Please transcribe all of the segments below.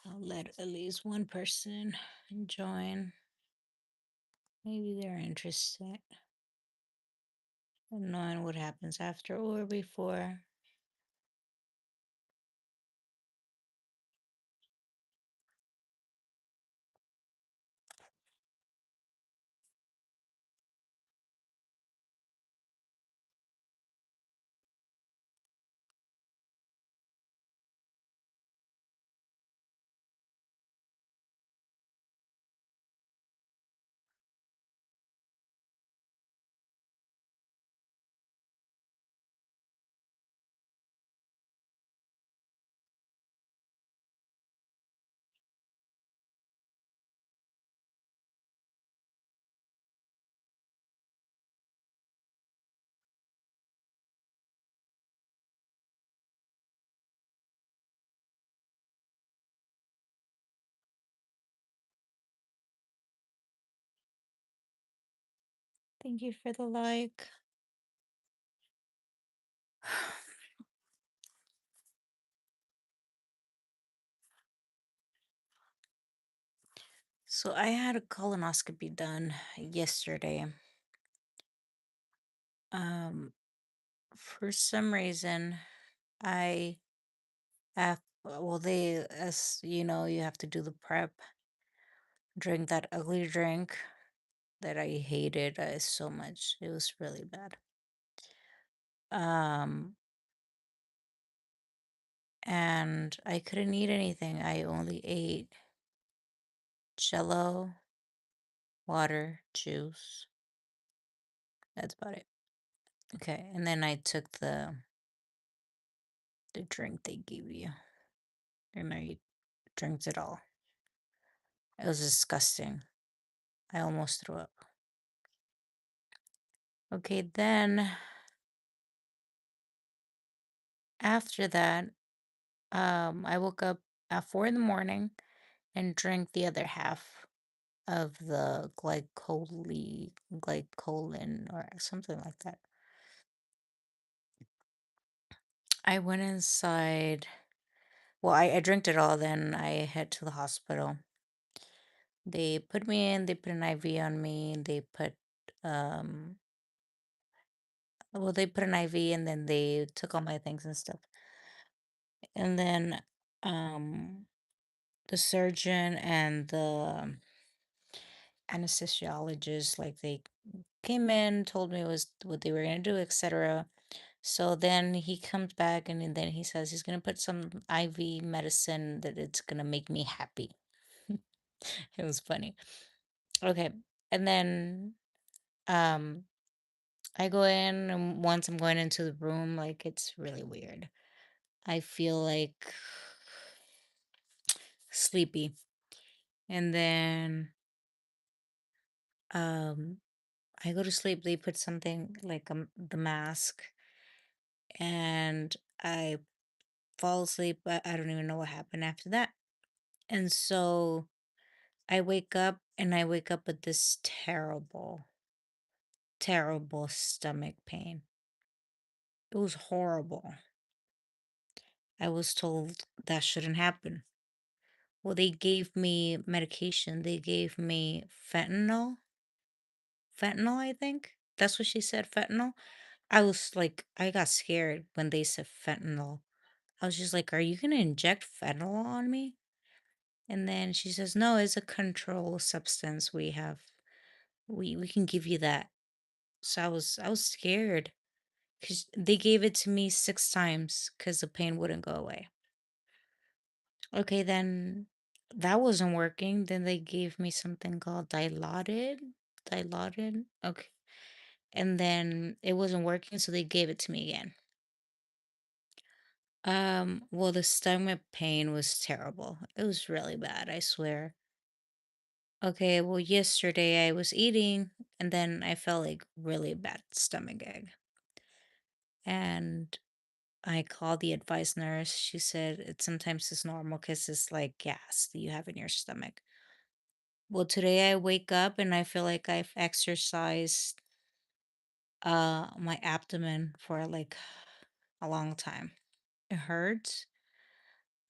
I'll let at least one person join. Maybe they're interested in knowing what happens after or before. Thank you for the like. So I had a colonoscopy done yesterday. Um, for some reason, I well, as you know, you have to do the prep, drink that ugly drink that I hated so much. It was really bad. Um, and I couldn't eat anything. I only ate jello, water, juice. That's about it. Okay, and then I took the drink they give you, and I drank it all. It was disgusting. I almost threw up. Okay, then after that, I woke up at 4 in the morning and drank the other half of the glycolin or something like that. I went inside. Well, I drank it all. Then I head to the hospital. They put me in. They put an IV on me. Um, they put an IV and then they took all my things and stuff. And then, um, the surgeon and the anesthesiologist, like they came in, told me was what they were gonna do, etc. So then he comes back and then he says he's gonna put some IV medicine that it's gonna make me happy. It was funny. Okay. And then um I go in and once I'm going into the room, like it's really weird. I feel like sleepy. And then um I go to sleep. They put something like the mask and I fall asleep. But I don't even know what happened after that. And so I wake up with this terrible, terrible stomach pain. It was horrible. I was told that shouldn't happen. Well, they gave me medication. They gave me fentanyl, I think. That's what she said, fentanyl. I was like, I got scared when they said fentanyl. I was just like, are you going to inject fentanyl on me? And then she says, no, it's a control substance we have. We can give you that. So I was scared because they gave it to me 6 times because the pain wouldn't go away. Okay, then that wasn't working. Then they gave me something called dilaudid. Okay. And then it wasn't working, so they gave it to me again. Well, the stomach pain was terrible. It was really bad, I swear. Okay, well, yesterday I was eating and then I felt like really bad stomach ache. And I called the advice nurse. She said it sometimes is normal because it's like gas that you have in your stomach. Well, today I wake up and I feel like I've exercised my abdomen for like a long time. It hurts.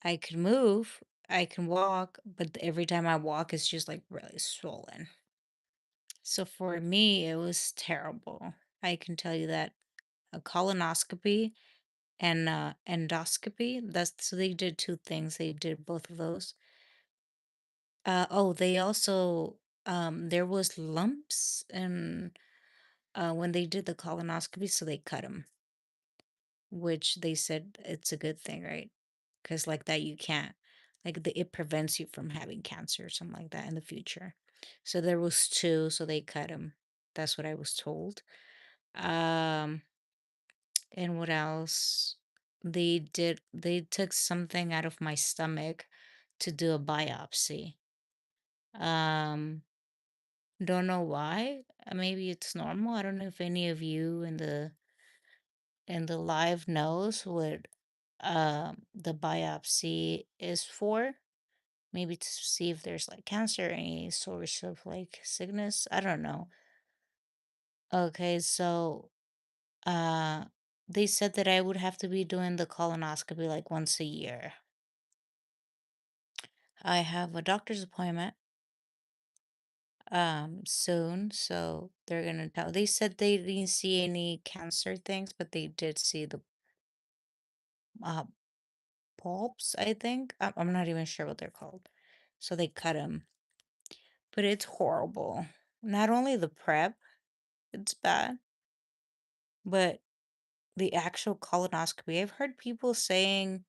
I could move. I can walk, but every time I walk, it's just like really swollen. So for me, it was terrible. I can tell you that a colonoscopy and endoscopy. That's so they did two things. They did both of those. Oh, they also there was lumps and when they did the colonoscopy, so they cut them, which they said it's a good thing, right? Because like that you can't it prevents you from having cancer or something like that in the future. So there was two, so they cut them. That's what I was told. Um, and what else? They took something out of my stomach to do a biopsy. Um, don't know why. Maybe it's normal. I don't know if any of you in the live knows what the biopsy is for. Maybe to see if there's like cancer, any source of like sickness. I don't know. Okay, so uh they said that I would have to be doing the colonoscopy like once a year. I have a doctor's appointment soon, so they're gonna tell. They said they didn't see any cancer things, but they did see the uh pulps, I think. I'm not even sure what they're called. So they cut them, but it's horrible. Not only the prep, it's bad, but the actual colonoscopy. I've heard people saying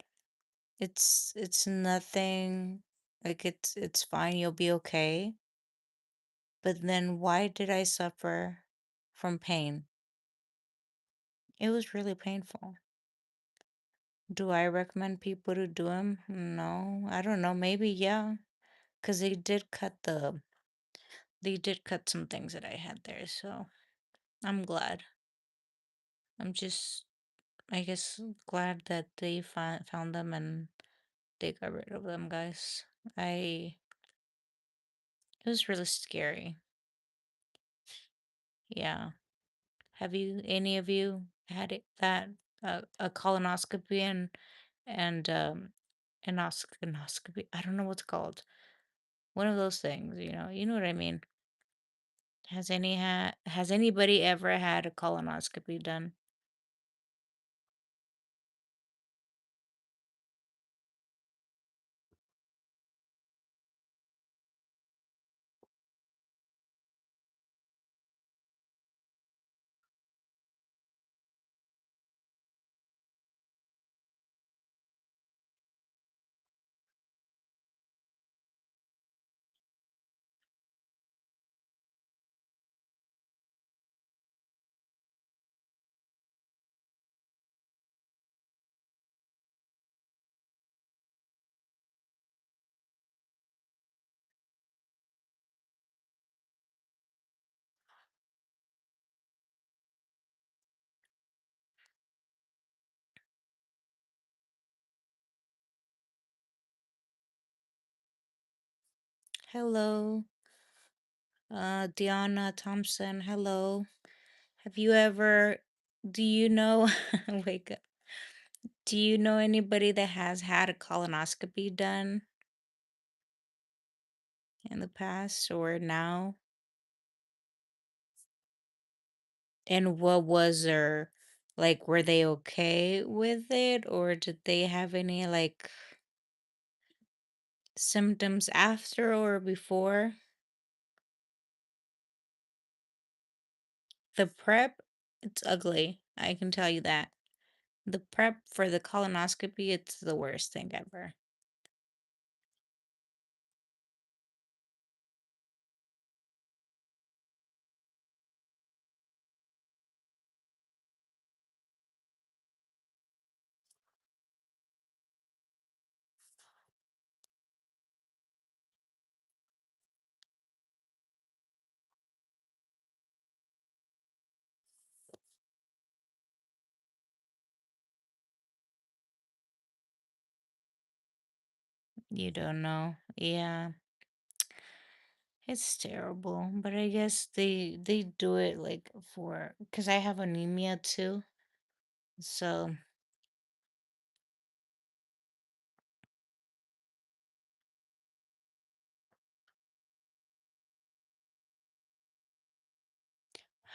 it's nothing, like it's fine, you'll be okay. But then why did I suffer from pain? It was really painful. Do I recommend people to do them? No, I don't know. Maybe yeah, because they did cut some things that I had there, so I'm glad. I'm just, I guess, glad that they found them and they got rid of them, guys. I It was really scary. Yeah. Have you any of you had a colonoscopy and endoscopy? I don't know what's called. One of those things, you know what I mean. Has anybody ever had a colonoscopy done? Hello, Deanna Thompson. Hello. Have you ever do you know wake up. Do you know anybody that has had a colonoscopy done in the past or now? And what was their like, were they okay with it, or did they have any like symptoms after or before? The prep, it's ugly. I can tell you that. The prep for the colonoscopy, it's the worst thing ever. You don't know. Yeah, it's terrible. But I guess they do it like for because I have anemia too. So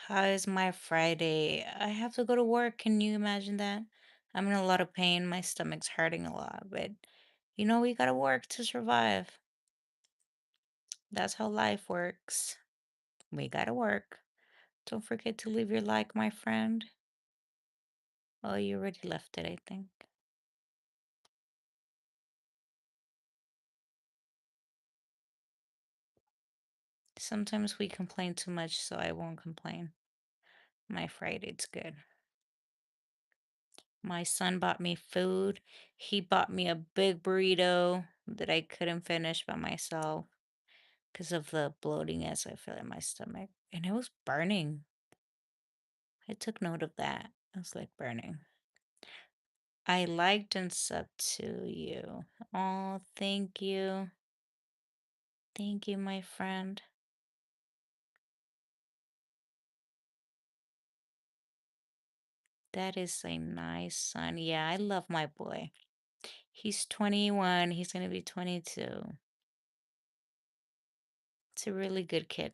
How is my Friday? I have to go to work. Can you imagine that? I'm in a lot of pain. My stomach's hurting a lot, but we gotta work to survive. That's how life works. We gotta work. Don't forget to leave your like, my friend. Oh, you already left it, I think. Sometimes we complain too much, so I won't complain. My Friday's good. My son bought me food. He bought me a big burrito that I couldn't finish by myself because of the bloating as I feel in my stomach. And it was burning. I took note of that. It was like burning. I liked and sub to you. Oh, thank you. Thank you, my friend. That is a nice son. Yeah, I love my boy. He's 21. He's going to be 22. It's a really good kid.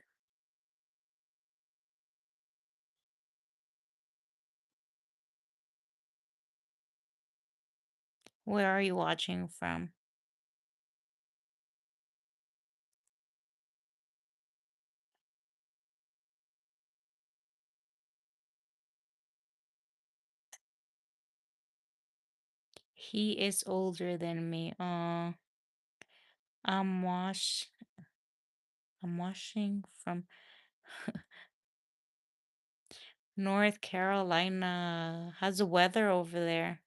Where are you watching from? He is older than me. I'm wash I'm washing from North Carolina. How's the weather over there?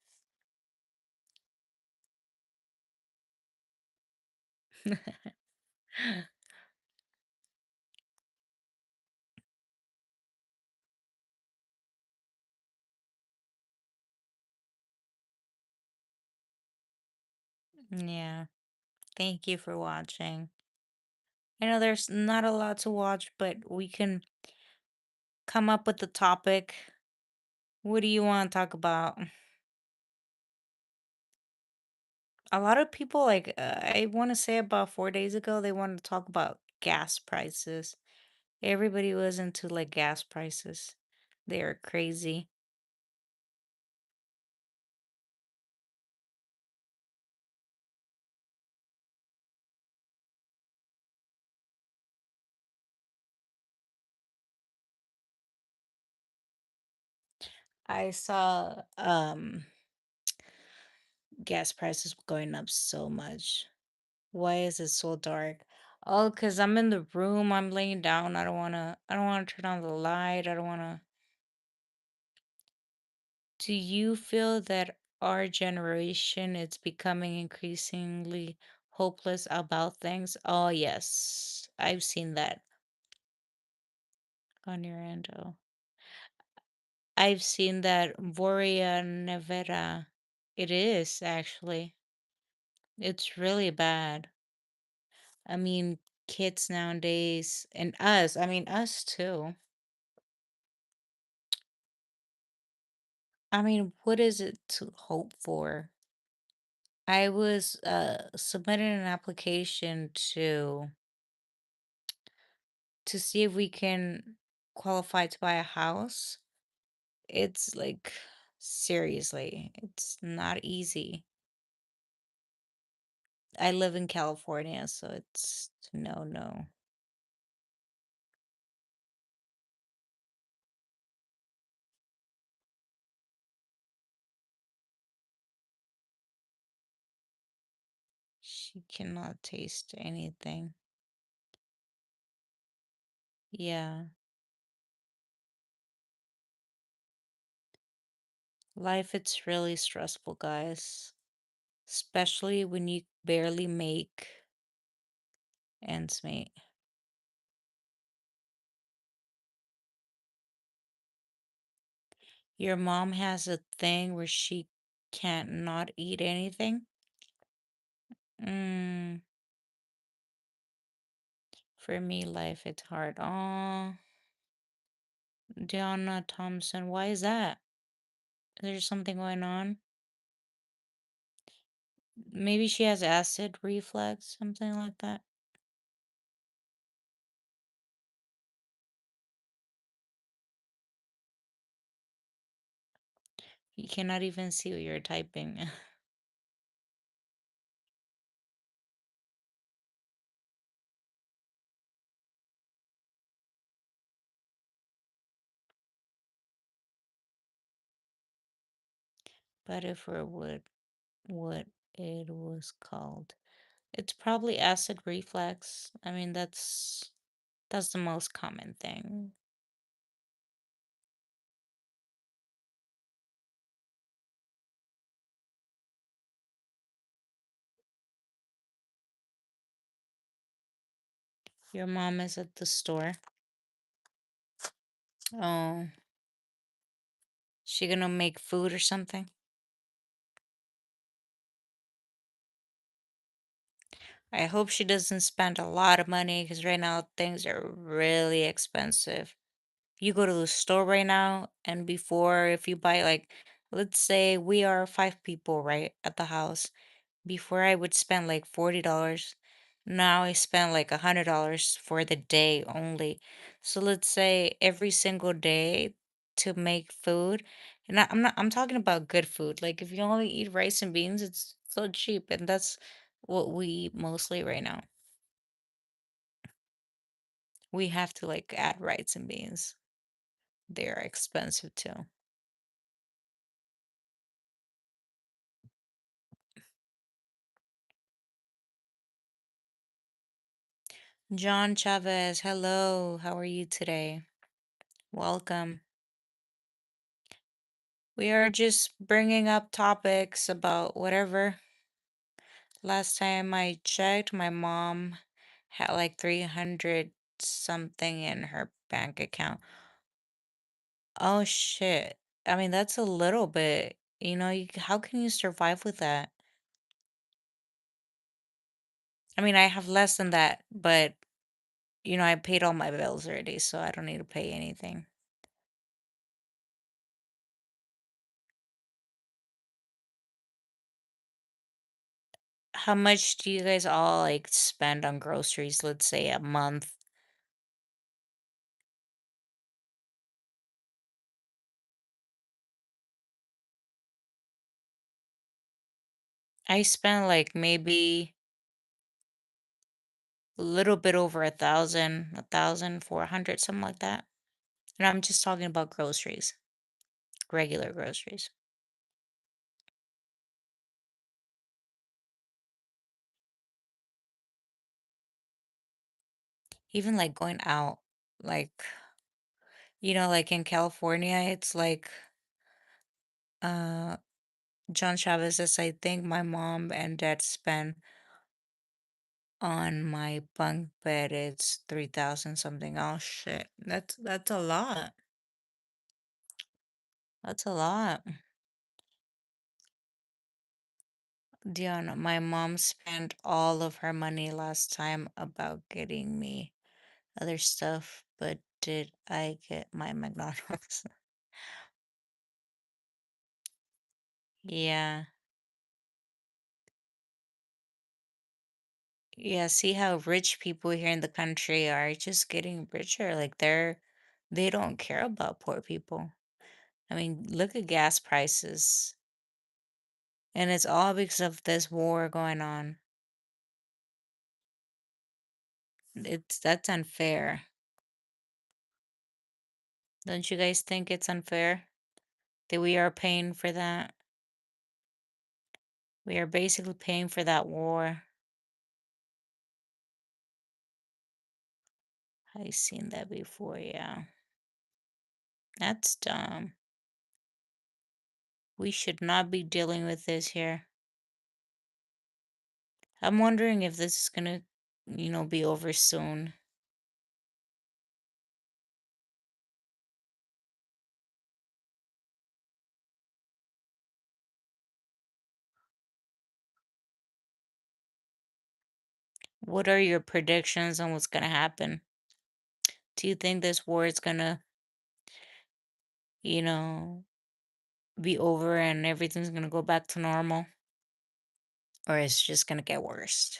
Yeah, thank you for watching. I know there's not a lot to watch, but we can come up with the topic. What do you want to talk about? A lot of people, like, I want to say about 4 days ago, they wanted to talk about gas prices. Everybody was into like gas prices. They are crazy. I saw gas prices going up so much. Why is it so dark? Oh, cause I'm in the room. I'm laying down. I don't wanna turn on the light. I don't wanna. Do you feel that our generation is becoming increasingly hopeless about things? Oh, yes. I've seen that on your end. Oh. I've seen that Voria Nevera. It is actually. It's really bad. I mean, kids nowadays and us, I mean, us too. I mean, what is it to hope for? I was submitting an application to see if we can qualify to buy a house. It's like seriously, it's not easy. I live in California, so it's no, no. She cannot taste anything. Yeah. Life, it's really stressful, guys. Especially when you barely make ends meet. Your mom has a thing where she can't not eat anything. Mm, for me, life, it's hard. Oh, Diana Thompson, why is that? Is there something going on? Maybe she has acid reflux, something like that. You cannot even see what you're typing. But if we're what it was called. It's probably acid reflux. I mean, that's the most common thing. Your mom is at the store. Oh, she gonna make food or something? I hope she doesn't spend a lot of money because right now things are really expensive. You go to the store right now, and before, if you buy like, let's say we are five people, right, at the house. Before I would spend like $40. Now I spend like $100 for the day only. So let's say every single day to make food. And I'm talking about good food. Like if you only eat rice and beans, it's so cheap. And that's what we eat mostly right now. We have to like add rice and beans. They're expensive too. John Chavez, hello. How are you today? Welcome. We are just bringing up topics about whatever. Last time I checked, my mom had like 300 something in her bank account. Oh shit. I mean, that's a little bit. How can you survive with that? I mean, I have less than that, but I paid all my bills already, so I don't need to pay anything. How much do you guys all like spend on groceries, let's say a month? I spend like maybe a little bit over 1,400, something like that. And I'm just talking about groceries, regular groceries. Even like going out, like, like in California, it's like uh John Chavez says, I think my mom and dad spent on my bunk bed it's 3,000 something. Oh shit. That's a lot. That's a lot. Dion, my mom spent all of her money last time about getting me other stuff, but did I get my McDonald's? Yeah. Yeah, see how rich people here in the country are just getting richer. Like they don't care about poor people. I mean, look at gas prices. And it's all because of this war going on. That's unfair. Don't you guys think it's unfair that we are paying for that? We are basically paying for that war. I've seen that before, yeah. That's dumb. We should not be dealing with this here. I'm wondering if this is gonna, be over soon. What are your predictions on what's gonna happen? Do you think this war is gonna, you know, be over and everything's gonna go back to normal? Or it's just gonna get worse?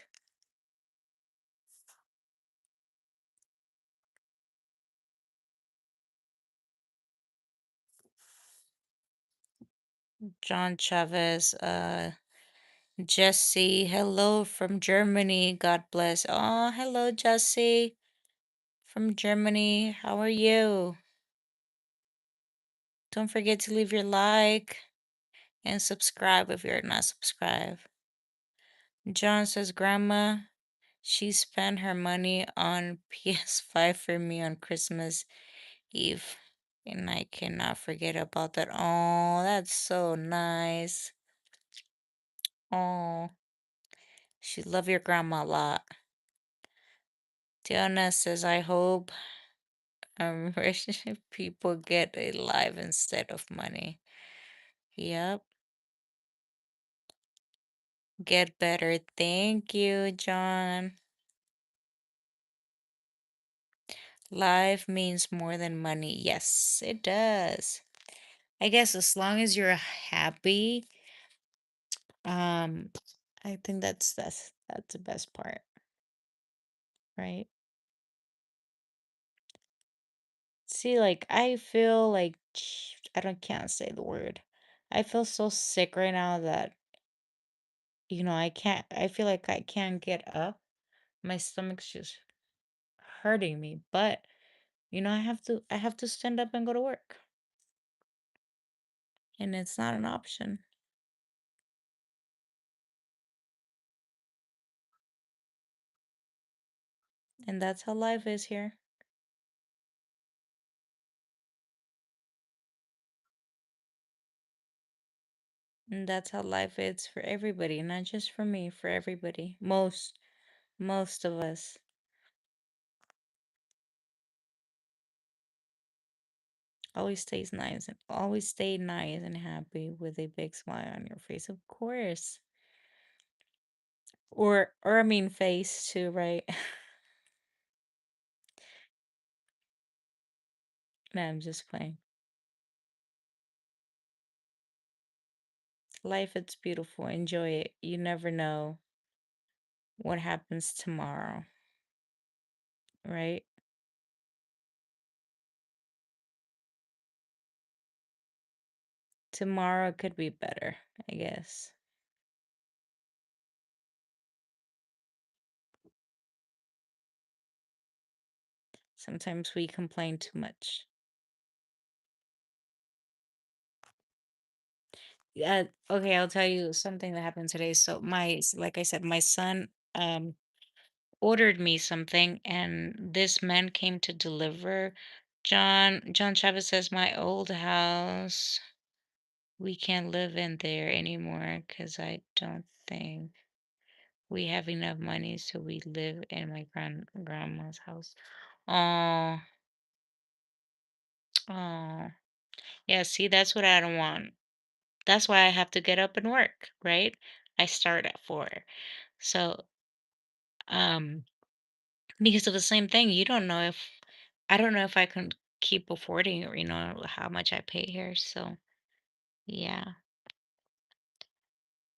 John Chavez, Jesse, hello from Germany. God bless. Oh, hello, Jesse from Germany. How are you? Don't forget to leave your like and subscribe if you're not subscribed. John says, Grandma, she spent her money on PS5 for me on Christmas Eve. And I cannot forget about that. Oh, that's so nice. Oh, she love your grandma a lot. Tiana says, I hope rich people get a life instead of money. Yep. Get better. Thank you, John. Life means more than money. Yes, it does. I guess as long as you're happy, um, I think that's the best part, right? See, like I feel like I don't can't say the word. I feel so sick right now that I feel like I can't get up. My stomach's just hurting me, but I have to stand up and go to work. And it's not an option. And that's how life is here. And that's how life is for everybody, not just for me, for everybody. Most of us. Always stay nice and happy with a big smile on your face, of course. Or I mean face too, right? No, I'm just playing. Life it's beautiful. Enjoy it. You never know what happens tomorrow, right? Tomorrow could be better, I guess. Sometimes we complain too much. Yeah, okay, I'll tell you something that happened today. So like I said, my son ordered me something and this man came to deliver. John Chavez says my old house, we can't live in there anymore because I don't think we have enough money, so we live in my grandma's house. Oh, oh. Yeah, see, that's what I don't want. That's why I have to get up and work, right? I start at 4. So, um, because of the same thing, I don't know if I can keep affording, how much I pay here. So, yeah,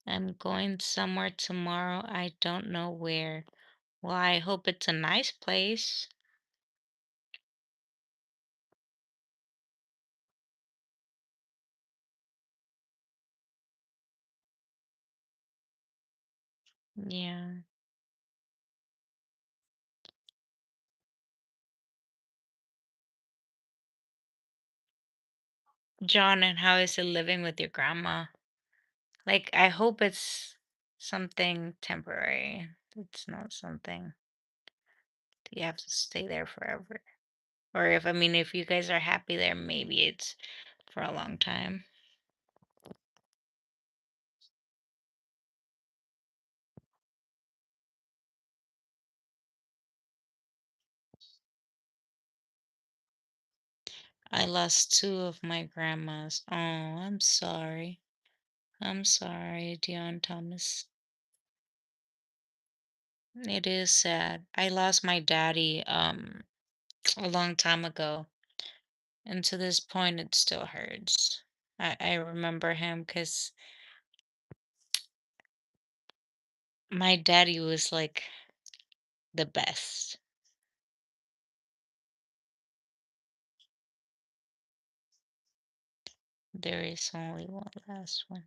I'm going somewhere tomorrow. I don't know where. Well, I hope it's a nice place. Yeah. John, and how is it living with your grandma? Like, I hope it's something temporary. It's not something that you have to stay there forever. Or if you guys are happy there, maybe it's for a long time. I lost 2 of my grandmas. Oh, I'm sorry. I'm sorry, Dion Thomas. It is sad. I lost my daddy a long time ago, and to this point it still hurts. I remember him because my daddy was like the best. There is only one last one.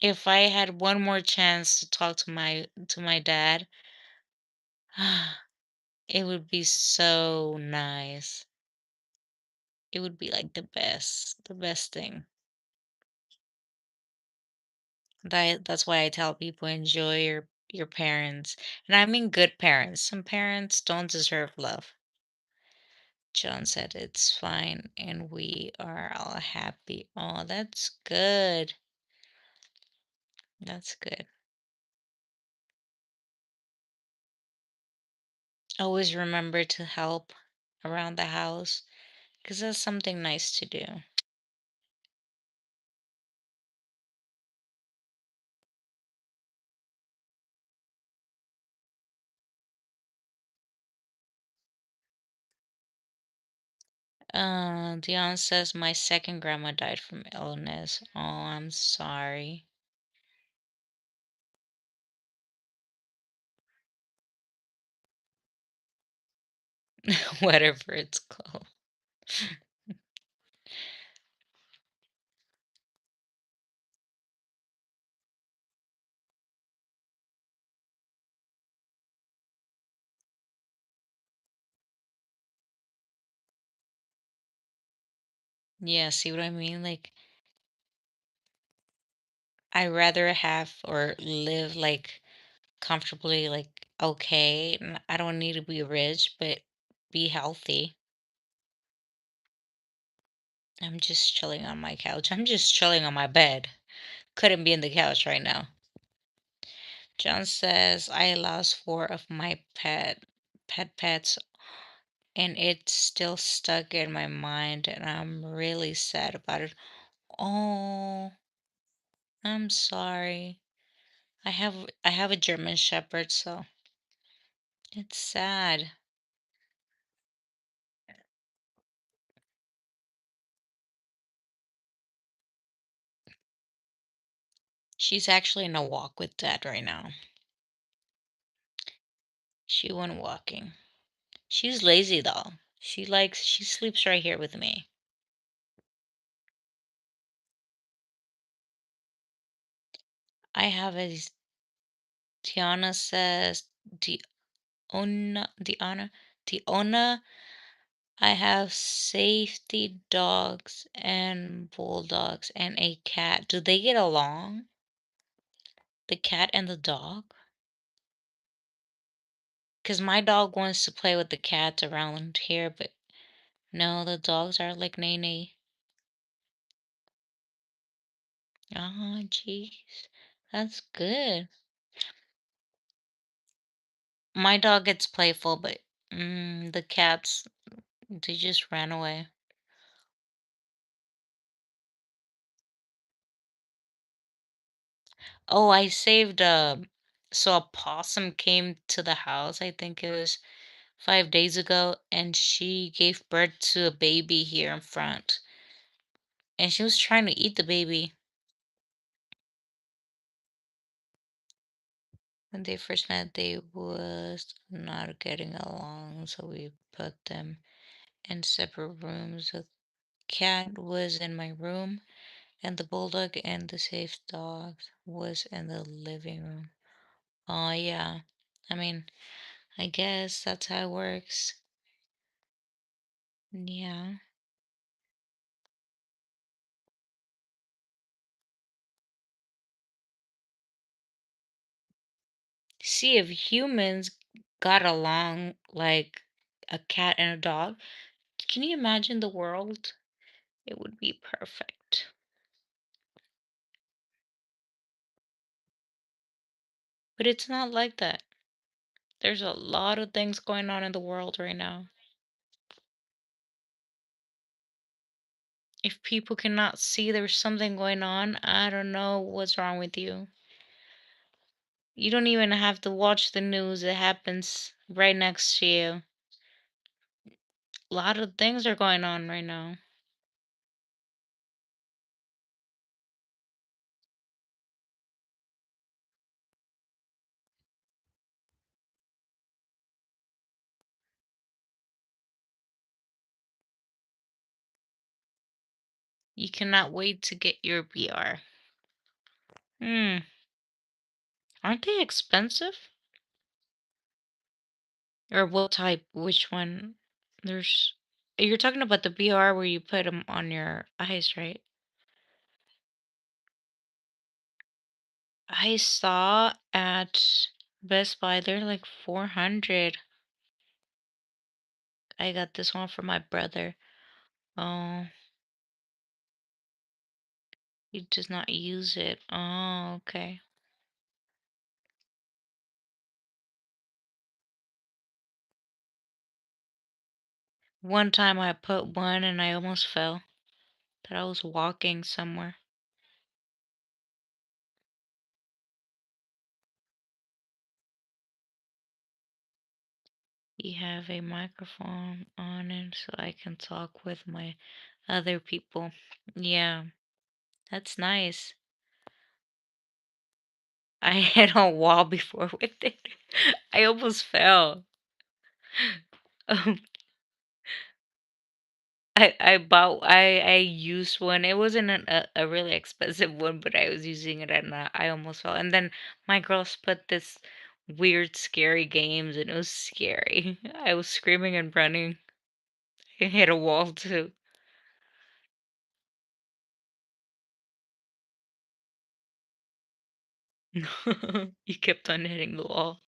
If I had one more chance to talk to my dad, it would be so nice. It would be like the best thing. That's why I tell people enjoy your parents. And I mean good parents. Some parents don't deserve love. John said it's fine and we are all happy. Oh, that's good. That's good. Always remember to help around the house because that's something nice to do. Dion says my second grandma died from illness. Oh, I'm sorry. Whatever it's called. Yeah, see what I mean? Like I rather have or live like comfortably, like okay. I don't need to be rich, but be healthy. I'm just chilling on my couch. I'm just chilling on my bed. Couldn't be in the couch right now. John says I lost four of my pets and it's still stuck in my mind and I'm really sad about it. Oh, I'm sorry. I have a German shepherd, so it's sad. She's actually in a walk with dad right now. She went walking. She's lazy though. She sleeps right here with me. I have a Tiana says Diana Diona. I have safety dogs and bulldogs and a cat. Do they get along? The cat and the dog? Because my dog wants to play with the cats around here, but no, the dogs are like Nene. Oh, jeez. That's good. My dog gets playful, but the cats, they just ran away. Oh, I saved so a possum came to the house, I think it was 5 days ago, and she gave birth to a baby here in front. And she was trying to eat the baby. When they first met, they was not getting along, so we put them in separate rooms. The cat was in my room, and the bulldog and the safe dog was in the living room. Oh, yeah. I mean, I guess that's how it works. Yeah. See, if humans got along like a cat and a dog, can you imagine the world? It would be perfect. But it's not like that. There's a lot of things going on in the world right now. If people cannot see there's something going on, I don't know what's wrong with you. You don't even have to watch the news, it happens right next to you. A lot of things are going on right now. You cannot wait to get your VR. Hmm. Aren't they expensive? Or what type? Which one? There's. You're talking about the VR where you put them on your eyes, right? I saw at Best Buy they're like 400. I got this one for my brother. Oh, he does not use it. Oh, okay. One time I put one and I almost fell. That I was walking somewhere. You have a microphone on it so I can talk with my other people. Yeah, that's nice. I hit a wall before with it. I almost fell. Um, I used one. It wasn't a really expensive one, but I was using it and I almost fell. And then my girls put this weird, scary games, and it was scary. I was screaming and running. I hit a wall too. You kept on hitting the wall.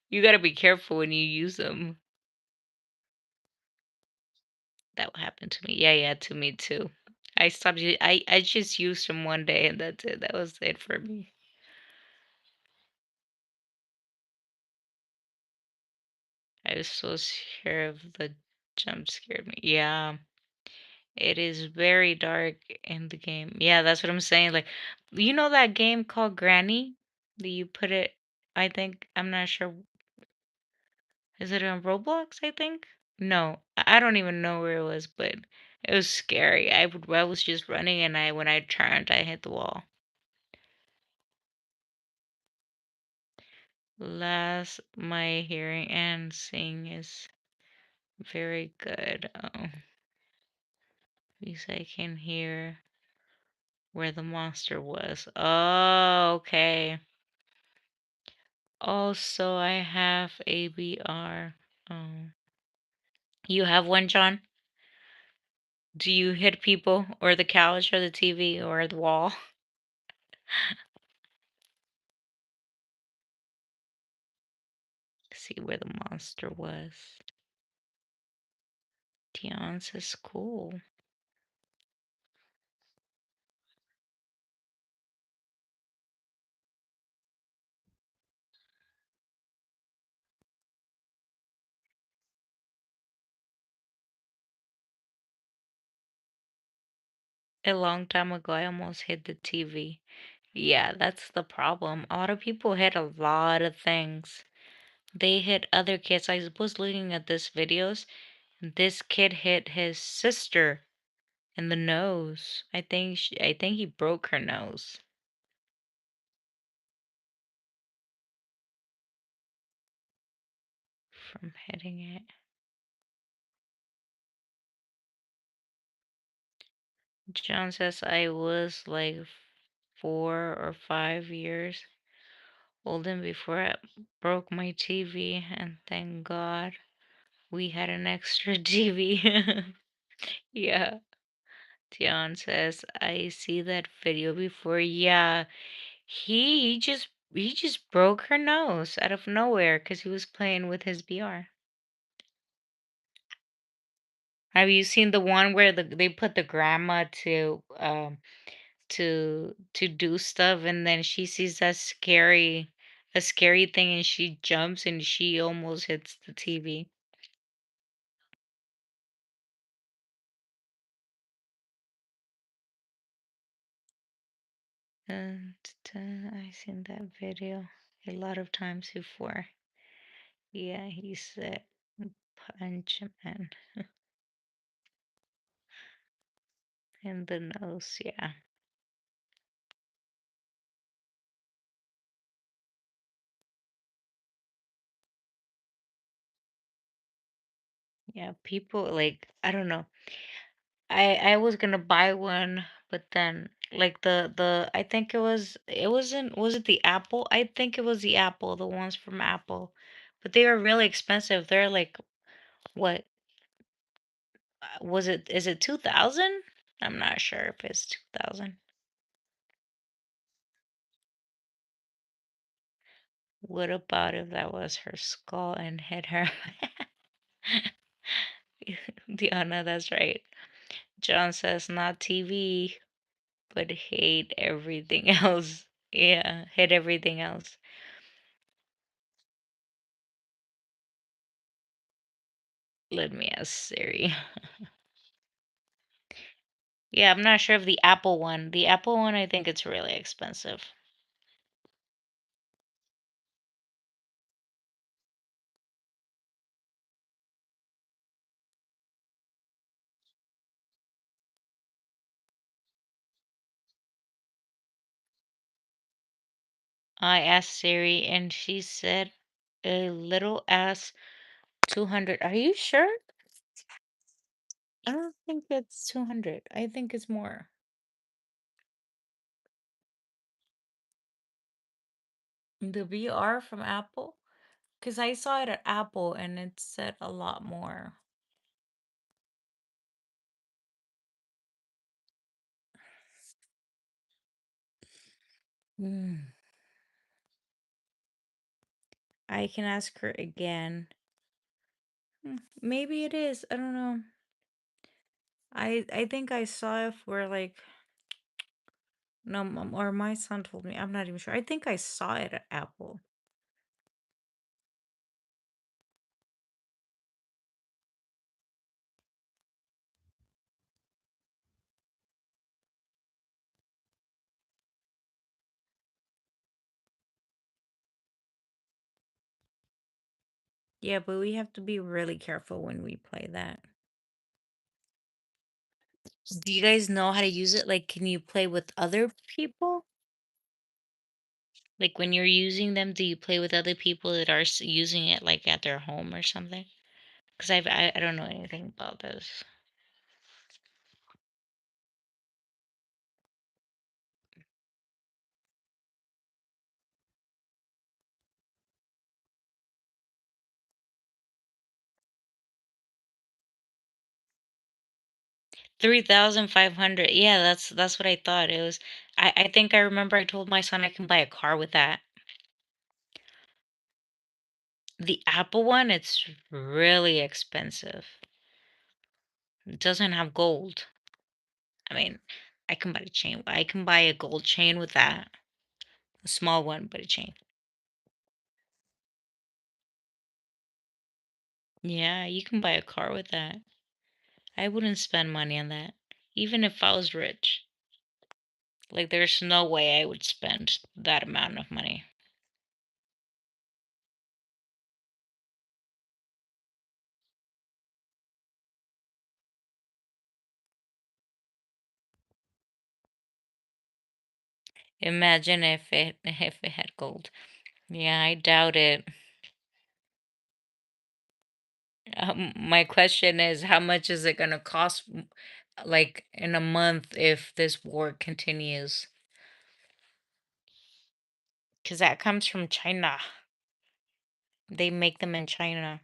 You gotta be careful when you use them. That happened to me. Yeah, yeah, to me too. I just used them one day and that's it. That was it for me. I was so scared of the jump scared me. Yeah. It is very dark in the game. Yeah, that's what I'm saying. Like, you know that game called Granny? That you put it, I think, I'm not sure. Is it on Roblox, I think? No, I don't even know where it was, but it was scary. I was just running and when I turned, I hit the wall. Last, my hearing and seeing is very good. At least I can hear where the monster was. Oh, okay. Also, I have ABR. Oh, you have one, John? Do you hit people or the couch or the TV or the wall? See where the monster was. Dion says cool. A long time ago, I almost hit the TV. Yeah, that's the problem. A lot of people hit a lot of things. They hit other kids. I was looking at this videos. This kid hit his sister in the nose. I think he broke her nose from hitting it. John says I was like 4 or 5 years old and before I broke my TV, and thank God we had an extra TV. Yeah, John says I see that video before. Yeah, he just broke her nose out of nowhere because he was playing with his VR. Have you seen the one where they put the grandma to do stuff and then she sees that scary thing and she jumps and she almost hits the TV. And I seen that video a lot of times before. Yeah, he said punch man in the nose. Yeah. Yeah, people like I don't know. I was gonna buy one, but then like the I think it wasn't was it the Apple? I think it was the Apple, the ones from Apple. But they were really expensive. They're like what was it is it 2000? I'm not sure if it's 2000. What about if that was her skull and hit her? Diana, that's right. John says not TV, but hate everything else. Yeah, hate everything else. Let me ask Siri. Yeah, I'm not sure of the Apple one. The Apple one, I think it's really expensive. I asked Siri and she said a little as 200. Are you sure? I don't think it's 200. I think it's more. The VR from Apple? Because I saw it at Apple and it said a lot more. Mm. I can ask her again. Maybe it is. I don't know. I think I saw it for like no, or my son told me. I'm not even sure. I think I saw it at Apple. Yeah, but we have to be really careful when we play that. Do you guys know how to use it? Like, can you play with other people? Like, when you're using them, do you play with other people that are using it, like at their home or something? Because I don't know anything about this. 3,500. Yeah, that's what I thought. It was I think I remember I told my son I can buy a car with that. The Apple one, it's really expensive. It doesn't have gold. I mean, I can buy a chain. I can buy a gold chain with that. A small one, but a chain. Yeah, you can buy a car with that. I wouldn't spend money on that, even if I was rich. Like, there's no way I would spend that amount of money. Imagine if it if it had gold. Yeah, I doubt it. My question is, how much is it gonna cost, like in a month, if this war continues? Because that comes from China. They make them in China.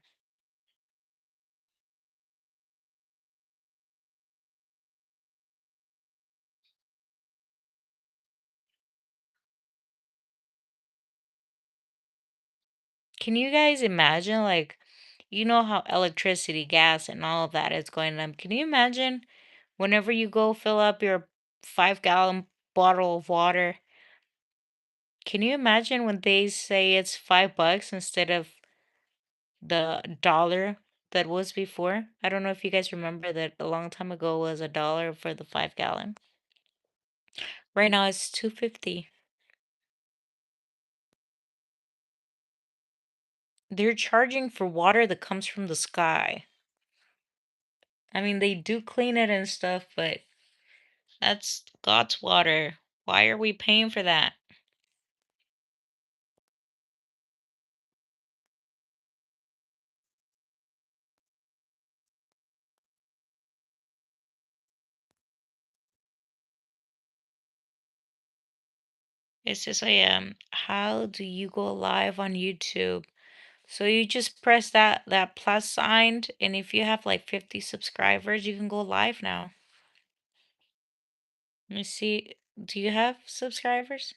Can you guys imagine, like, you know how electricity, gas, and all of that is going up? Can you imagine whenever you go fill up your 5-gallon bottle of water? Can you imagine when they say it's $5 instead of the dollar that was before? I don't know if you guys remember that a long time ago was a dollar for the 5-gallon. Right now it's 250. They're charging for water that comes from the sky. I mean, they do clean it and stuff, but that's God's water. Why are we paying for that? It says I am. How do you go live on YouTube? So you just press that plus sign, and if you have like 50 subscribers, you can go live now. Let me see. Do you have subscribers?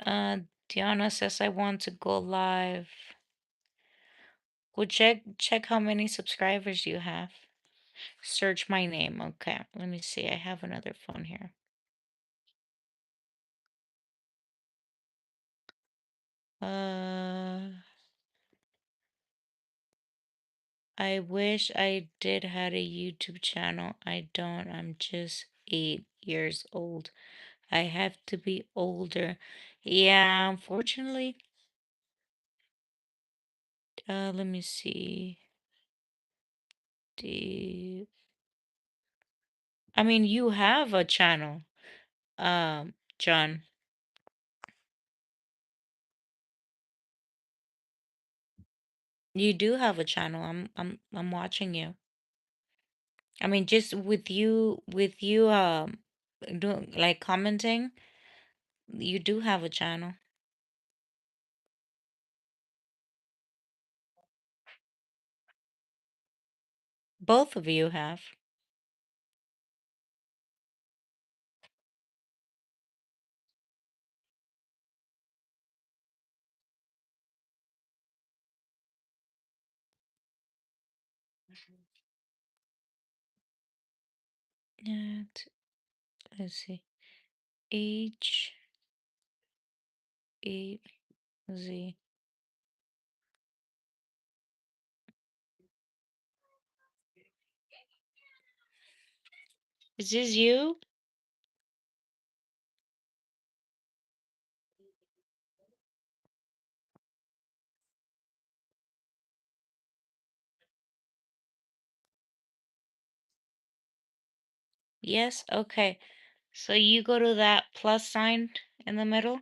Uh, Diana says I want to go live. Well, check how many subscribers you have. Search my name. Okay, let me see. I have another phone here. Uh, I wish I did had a YouTube channel. I don't. I'm just 8 years old. I have to be older. Yeah, unfortunately. Let me see. The I mean, you have a channel, John. You do have a channel. I'm watching you. I mean, just with you doing like commenting, you do have a channel. Both of you have. And let's see. H A Z. Is this you? Yes? Okay. So you go to that plus sign in the middle.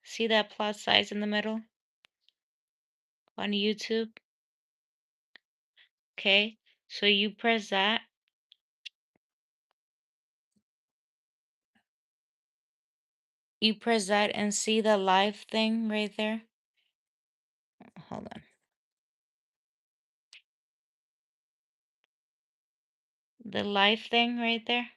See that plus size in the middle on YouTube? Okay. So you press that. You press that and see the live thing right there. Hold on. The live thing right there.